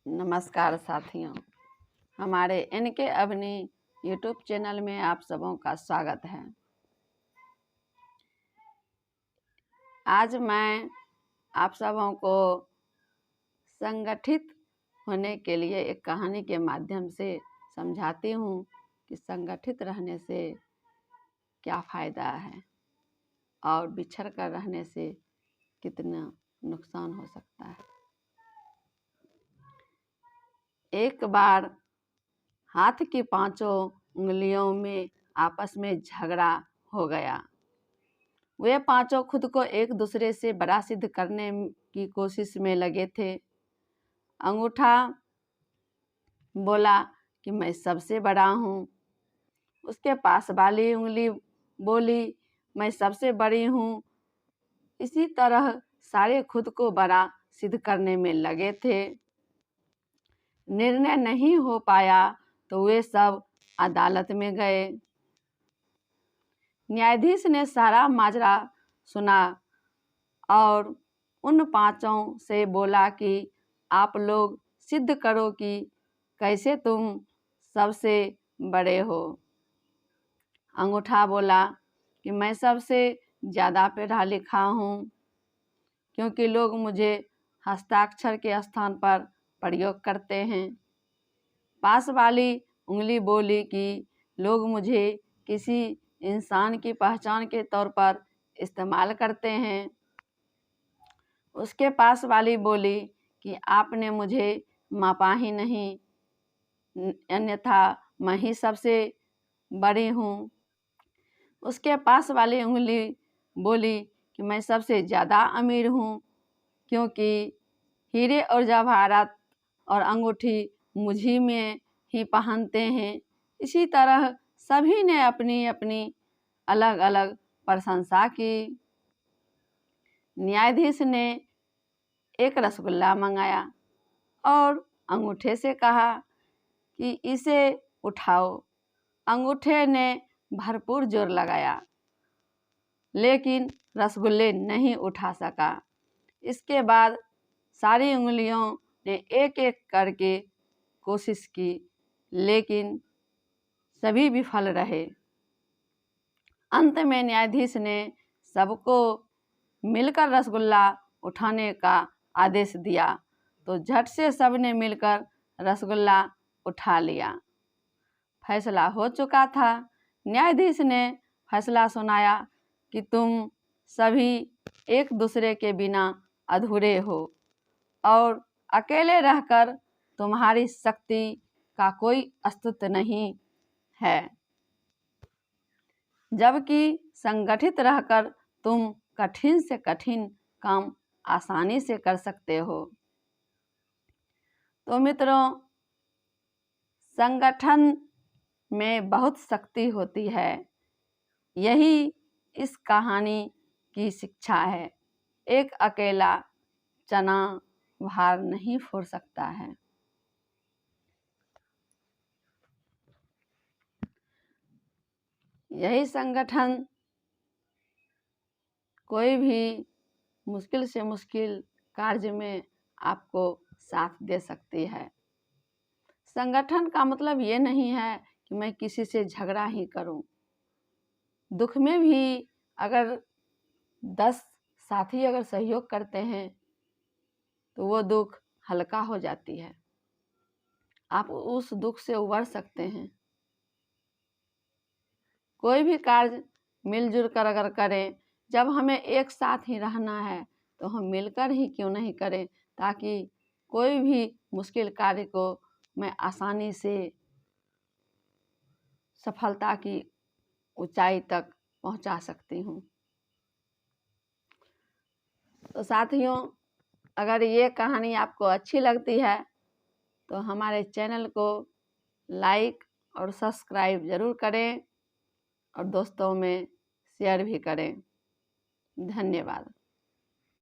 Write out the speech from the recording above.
नमस्कार साथियों, हमारे इनके अवनी यूट्यूब चैनल में आप सबों का स्वागत है। आज मैं आप सबों को संगठित होने के लिए एक कहानी के माध्यम से समझाती हूँ कि संगठित रहने से क्या फ़ायदा है और बिछड़ कर रहने से कितना नुकसान हो सकता है। एक बार हाथ की पांचों उंगलियों में आपस में झगड़ा हो गया। वे पांचों खुद को एक दूसरे से बड़ा सिद्ध करने की कोशिश में लगे थे। अंगूठा बोला कि मैं सबसे बड़ा हूँ। उसके पास वाली उंगली बोली मैं सबसे बड़ी हूँ। इसी तरह सारे खुद को बड़ा सिद्ध करने में लगे थे। निर्णय नहीं हो पाया तो वे सब अदालत में गए। न्यायाधीश ने सारा माजरा सुना और उन पांचों से बोला कि आप लोग सिद्ध करो कि कैसे तुम सबसे बड़े हो। अंगूठा बोला कि मैं सबसे ज़्यादा पढ़ा लिखा हूँ, क्योंकि लोग मुझे हस्ताक्षर के स्थान पर प्रयोग करते हैं। पास वाली उंगली बोली कि लोग मुझे किसी इंसान की पहचान के तौर पर इस्तेमाल करते हैं। उसके पास वाली बोली कि आपने मुझे मापा ही नहीं, अन्यथा मैं ही सबसे बड़ी हूँ। उसके पास वाली उंगली बोली कि मैं सबसे ज़्यादा अमीर हूँ, क्योंकि हीरे और जवाहरात और अंगूठी मुझी में ही पहनते हैं। इसी तरह सभी ने अपनी अपनी अलग अलग प्रशंसा की। न्यायाधीश ने एक रसगुल्ला मंगाया और अंगूठे से कहा कि इसे उठाओ। अंगूठे ने भरपूर जोर लगाया, लेकिन रसगुल्ले नहीं उठा सका। इसके बाद सारी उंगलियों ने एक एक करके कोशिश की, लेकिन सभी विफल रहे। अंत में न्यायाधीश ने सबको मिलकर रसगुल्ला उठाने का आदेश दिया, तो झट से सबने मिलकर रसगुल्ला उठा लिया। फैसला हो चुका था। न्यायाधीश ने फैसला सुनाया कि तुम सभी एक दूसरे के बिना अधूरे हो और अकेले रहकर तुम्हारी शक्ति का कोई अस्तित्व नहीं है, जबकि संगठित रहकर तुम कठिन से कठिन काम आसानी से कर सकते हो। तो मित्रों, संगठन में बहुत शक्ति होती है। यही इस कहानी की शिक्षा है। एक अकेला चना भार नहीं फोड़ सकता है। यही संगठन कोई भी मुश्किल से मुश्किल कार्य में आपको साथ दे सकती है। संगठन का मतलब ये नहीं है कि मैं किसी से झगड़ा ही करूं। दुख में भी अगर 10 साथी अगर सहयोग करते हैं तो वो दुख हल्का हो जाती है। आप उस दुख से उबर सकते हैं। कोई भी कार्य मिलजुल कर अगर करें, जब हमें एक साथ ही रहना है तो हम मिलकर ही क्यों नहीं करें, ताकि कोई भी मुश्किल कार्य को मैं आसानी से सफलता की ऊंचाई तक पहुंचा सकती हूं। तो साथियों, अगर ये कहानी आपको अच्छी लगती है तो हमारे चैनल को लाइक और सब्सक्राइब ज़रूर करें और दोस्तों में शेयर भी करें। धन्यवाद।